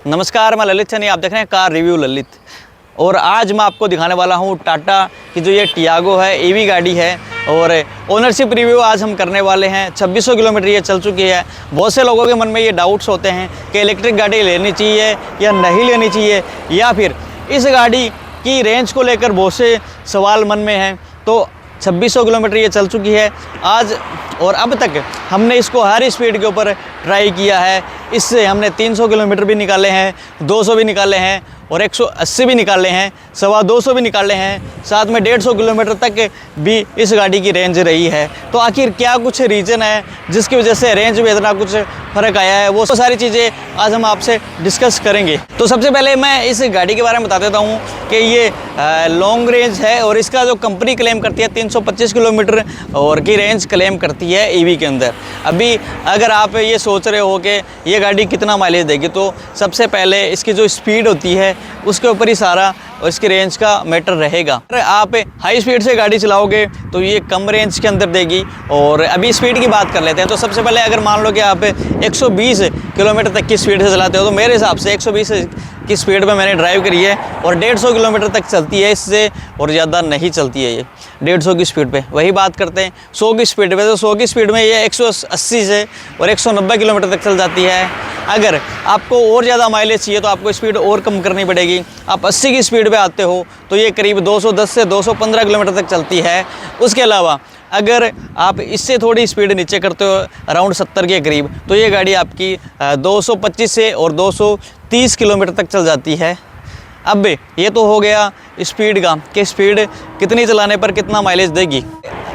नमस्कार, मैं ललित सैनी, आप देख रहे हैं कार रिव्यू ललित। और आज मैं आपको दिखाने वाला हूं टाटा की जो ये टियागो है, ईवी गाड़ी है। और ओनरशिप रिव्यू आज हम करने वाले हैं। 2600 किलोमीटर ये चल चुकी है। बहुत से लोगों के मन में ये डाउट्स होते हैं कि इलेक्ट्रिक गाड़ी लेनी चाहिए या नहीं लेनी चाहिए, या फिर इस गाड़ी की रेंज को लेकर बहुत से सवाल मन में हैं। तो 2600 किलोमीटर ये चल चुकी है आज, और अब तक हमने इसको हर स्पीड के ऊपर ट्राई किया है। इससे हमने 300 किलोमीटर भी निकाले हैं, 200 भी निकाले हैं और 180 भी निकाले हैं, 250 भी निकाले हैं, साथ में 150 किलोमीटर तक भी इस गाड़ी की रेंज रही है। तो आखिर क्या कुछ रीज़न है जिसकी वजह से रेंज में इतना कुछ फ़र्क आया है, वो सारी चीज़ें आज हम आपसे डिस्कस करेंगे। तो सबसे पहले मैं इस गाड़ी के बारे में बता देता हूँ कि ये लॉन्ग रेंज है और इसका जो कंपनी क्लेम करती है 325 किलोमीटर और की रेंज क्लेम करती है ईवी के अंदर। अभी अगर आप ये सोच रहे हो कि ये गाड़ी कितना माइलेज देगी, तो सबसे पहले इसकी जो स्पीड होती है उसके ऊपर ही सारा और इसकी रेंज का मैटर रहेगा। अगर आप हाई स्पीड से गाड़ी चलाओगे तो ये कम रेंज के अंदर देगी। और अभी स्पीड की बात कर लेते हैं। तो सबसे पहले अगर मान लो कि आप 120 किलोमीटर तक की स्पीड से चलाते हो, तो मेरे हिसाब से 120 की स्पीड में मैंने ड्राइव करी है और 150 किलोमीटर तक चलती है, इससे और ज़्यादा नहीं चलती है ये 150 की स्पीड पे। वही बात करते हैं 100 की स्पीड पे, तो 100 की स्पीड में ये 180 से और 190 किलोमीटर तक चल जाती है। अगर आपको और ज़्यादा माइलेज चाहिए तो आपको स्पीड और कम करनी पड़ेगी। आप 80 की स्पीड पे आते हो तो ये करीब 210 से 215 किलोमीटर तक चलती है। उसके अलावा अगर आप इससे थोड़ी स्पीड नीचे करते हो अराउंड 70 के करीब, तो ये गाड़ी आपकी 225 से और 230 किलोमीटर तक चल जाती है। अब ये तो हो गया स्पीड का कि स्पीड कितनी चलाने पर कितना माइलेज देगी।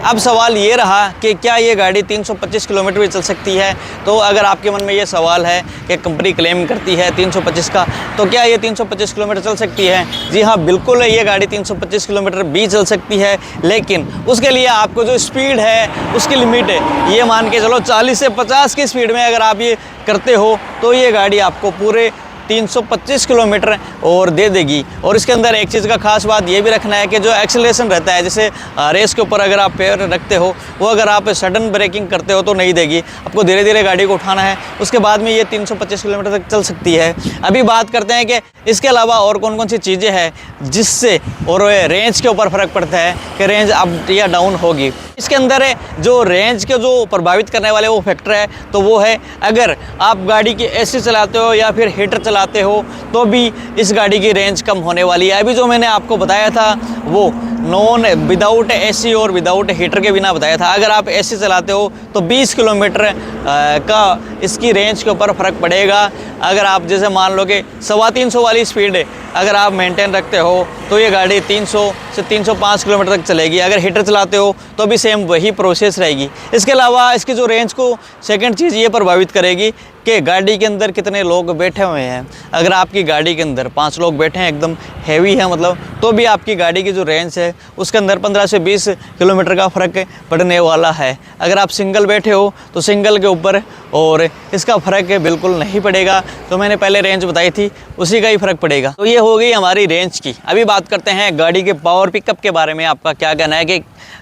अब सवाल ये रहा कि क्या ये गाड़ी 325 किलोमीटर भी चल सकती है। तो अगर आपके मन में ये सवाल है कि कंपनी क्लेम करती है 325 का, तो क्या ये 325 किलोमीटर चल सकती है? जी हाँ, बिल्कुल ये गाड़ी 325 किलोमीटर भी चल सकती है, लेकिन उसके लिए आपको जो स्पीड है उसकी लिमिट है, ये मान के चलो 40 से 50 की स्पीड में अगर आप ये करते हो तो ये गाड़ी आपको पूरे 325 किलोमीटर और दे देगी। और इसके अंदर एक चीज़ का खास बात ये भी रखना है कि जो एक्सेलरेशन रहता है, जैसे रेस के ऊपर अगर आप पैर रखते हो, वो अगर आप सडन ब्रेकिंग करते हो तो नहीं देगी, आपको धीरे धीरे गाड़ी को उठाना है। उसके बाद में ये 325 किलोमीटर तक चल सकती है। अभी बात करते हैं कि इसके अलावा और कौन कौन सी चीज़ें हैं जिससे और रेंज के ऊपर फ़र्क पड़ता है कि रेंज अप या डाउन होगी। इसके अंदर जो रेंज के जो प्रभावित करने वाले वो फैक्टर है, तो वो है अगर आप गाड़ी की एसी चलाते हो या फिर हीटर चलाते हो तो भी इस गाड़ी की रेंज कम होने वाली है। अभी जो मैंने आपको बताया था वो नॉन विदाउट एसी और विदाउट हीटर के बिना बताया था। अगर आप एसी चलाते हो तो 20 किलोमीटर का इसकी रेंज के ऊपर फ़र्क पड़ेगा। अगर आप जैसे मान लो कि 350 वाली स्पीड अगर आप मेंटेन रखते हो तो ये गाड़ी 300 से 305 किलोमीटर तक चलेगी। अगर हीटर चलाते हो तो भी सेम वही प्रोसेस रहेगी। इसके अलावा इसकी जो रेंज को सेकंड चीज़ ये प्रभावित करेगी कि गाड़ी के अंदर कितने लोग बैठे हुए हैं। अगर आपकी गाड़ी के अंदर 5 लोग बैठे हैं, एकदम हैवी है मतलब, तो भी आपकी गाड़ी की जो रेंज है उसके अंदर 15 से 20 किलोमीटर का फ़र्क पड़ने वाला है। अगर आप सिंगल बैठे हो तो सिंगल के ऊपर और इसका फ़र्क बिल्कुल नहीं पड़ेगा। तो मैंने पहले रेंज बताई थी उसी का ही फ़र्क पड़ेगा। तो ये हो गई हमारी रेंज की। अभी बात करते हैं गाड़ी के पावर पिकअप के बारे में। आपका क्या कहना है कि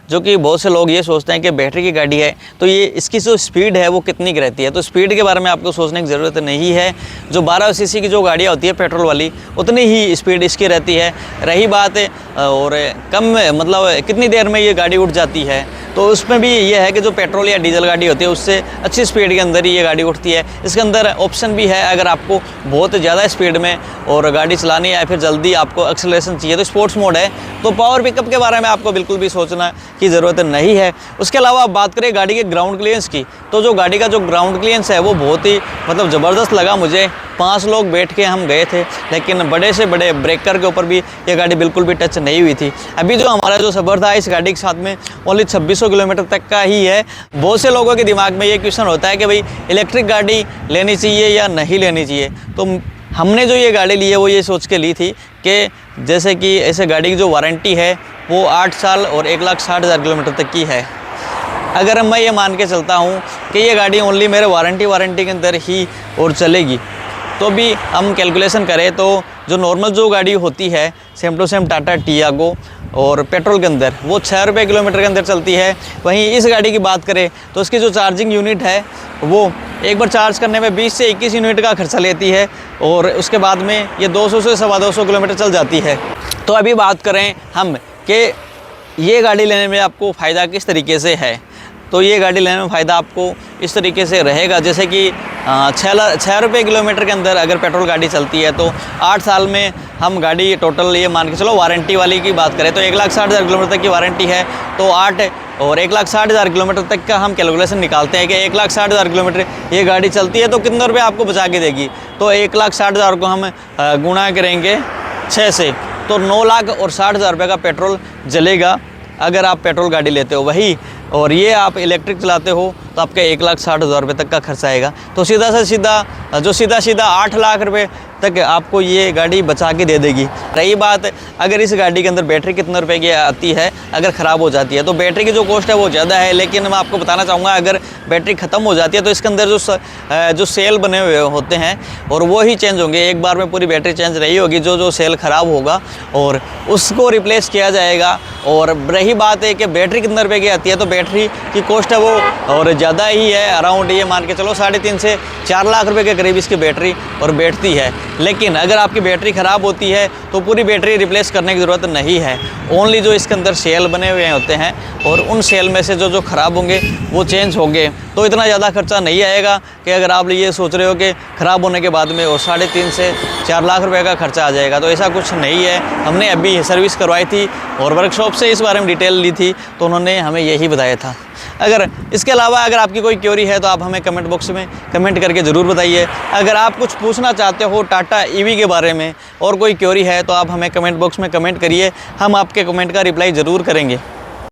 जो कि बहुत से लोग ये सोचते हैं कि बैटरी की गाड़ी है तो ये इसकी जो स्पीड है वो कितनी की रहती है। तो स्पीड के बारे में आपको सोचने की ज़रूरत नहीं है। जो 12 सीसी की जो गाड़ियाँ होती है पेट्रोल वाली, उतनी ही स्पीड इसकी रहती है। रही बात और कम मतलब कितनी देर में ये गाड़ी उठ जाती है, तो उसमें भी ये है कि जो पेट्रोल या डीजल गाड़ी होती है उससे अच्छी स्पीड के अंदर ही ये गाड़ी उठती है। इसके अंदर ऑप्शन भी है, अगर आपको बहुत ज़्यादा स्पीड में और गाड़ी चलानी है या फिर जल्दी आपको एक्सेलरेशन चाहिए तो स्पोर्ट्स मोड है। तो पावर पिकअप के बारे में आपको बिल्कुल भी सोचना की ज़रूरत नहीं है। उसके अलावा बात करें गाड़ी के ग्राउंड क्लियरेंस की, तो जो गाड़ी का जो ग्राउंड क्लियरेंस है वो बहुत ही मतलब ज़बरदस्त लगा मुझे। 5 लोग बैठ के हम गए थे, लेकिन बड़े से बड़े ब्रेकर के ऊपर भी ये गाड़ी बिल्कुल भी टच नहीं हुई थी। अभी जो हमारा जो सफ़र था इस गाड़ी के साथ में ओनली 2600 किलोमीटर तक का ही है। बहुत से लोगों के दिमाग में ये क्वेश्चन होता है कि भाई इलेक्ट्रिक गाड़ी लेनी चाहिए या नहीं लेनी चाहिए। तो हमने जो ये गाड़ी ली है वो ये सोच के ली थी कि जैसे कि ऐसे गाड़ी की जो वारंटी है वो 8 साल और 1,60,000 किलोमीटर तक की है। अगर मैं ये मान के चलता हूँ कि ये गाड़ी ओनली मेरे वारंटी के अंदर ही और चलेगी, तो भी हम कैलकुलेशन करें तो जो नॉर्मल जो गाड़ी होती है same to same Tata Tiago और पेट्रोल के अंदर वो 6 रुपये किलोमीटर के अंदर चलती है। वहीं इस गाड़ी की बात करें तो इसकी जो चार्जिंग यूनिट है वो एक बार चार्ज करने में 20 से 21 यूनिट का खर्चा लेती है और उसके बाद में ये 200 से 250 किलोमीटर चल जाती है। तो अभी बात करें हम कि ये गाड़ी लेने में आपको फ़ायदा किस तरीके से है। तो ये गाड़ी लेने में फ़ायदा आपको इस तरीके से रहेगा, जैसे कि 6 रुपये किलोमीटर के अंदर अगर पेट्रोल गाड़ी चलती है तो 8 साल में हम गाड़ी टोटल ये मान के चलो वारंटी वाली की बात करें तो 1,60,000 किलोमीटर तक की वारंटी है। तो 8 और 1,60,000 किलोमीटर तक का हम कैलकुलेशन निकालते हैं कि 1,60,000 किलोमीटर ये गाड़ी चलती है तो कितने रुपये आपको बचा के देगी। तो 1,60,000 को हम गुणा करेंगे 6 से, तो 9,60,000 रुपये का पेट्रोल जलेगा अगर आप पेट्रोल गाड़ी लेते हो। वही और ये आप इलेक्ट्रिक चलाते हो तो आपका 1,60,000 रुपये तक का खर्चा आएगा। तो सीधा से सीधा 8 लाख रुपये तक आपको ये गाड़ी बचा के दे देगी। रही बात अगर इस गाड़ी के अंदर बैटरी कितने रुपए की आती है अगर ख़राब हो जाती है, तो बैटरी की जो कॉस्ट है वो ज़्यादा है, लेकिन मैं आपको बताना चाहूँगा अगर बैटरी ख़त्म हो जाती है तो इसके अंदर जो सेल बने हुए होते हैं और वो ही चेंज होंगे। एक बार में पूरी बैटरी चेंज नहीं होगी, जो सेल ख़राब होगा और उसको रिप्लेस किया जाएगा। और रही बात है कि बैटरी कितने रुपए की आती है, तो बैटरी की कॉस्ट है वो और ज़्यादा ही है, अराउंड ये मान के चलो 3.5 से 4 लाख रुपए के करीब इसकी बैटरी और बैठती है। लेकिन अगर आपकी बैटरी ख़राब होती है तो पूरी बैटरी रिप्लेस करने की ज़रूरत नहीं है, ओनली जो इसके अंदर सेल बने हुए होते हैं और उन सेल में से जो ख़राब होंगे वो चेंज होंगे। तो इतना ज़्यादा खर्चा नहीं आएगा कि अगर आप ये सोच रहे हो कि ख़राब होने के बाद में और 3.5 से 4 लाख रुपए का खर्चा आ जाएगा, तो ऐसा कुछ नहीं है। हमने अभी सर्विस करवाई थी और वर्कशॉप से इस बारे में डिटेल ली थी तो उन्होंने हमें यही बताया था। अगर इसके अलावा अगर आपकी कोई क्वेरी है तो आप हमें कमेंट बॉक्स में कमेंट करके ज़रूर बताइए। अगर आप कुछ पूछना चाहते हो टाटा ईवी के बारे में और कोई क्वेरी है तो आप हमें कमेंट बॉक्स में कमेंट करिए, हम आपके कमेंट का रिप्लाई ज़रूर करेंगे।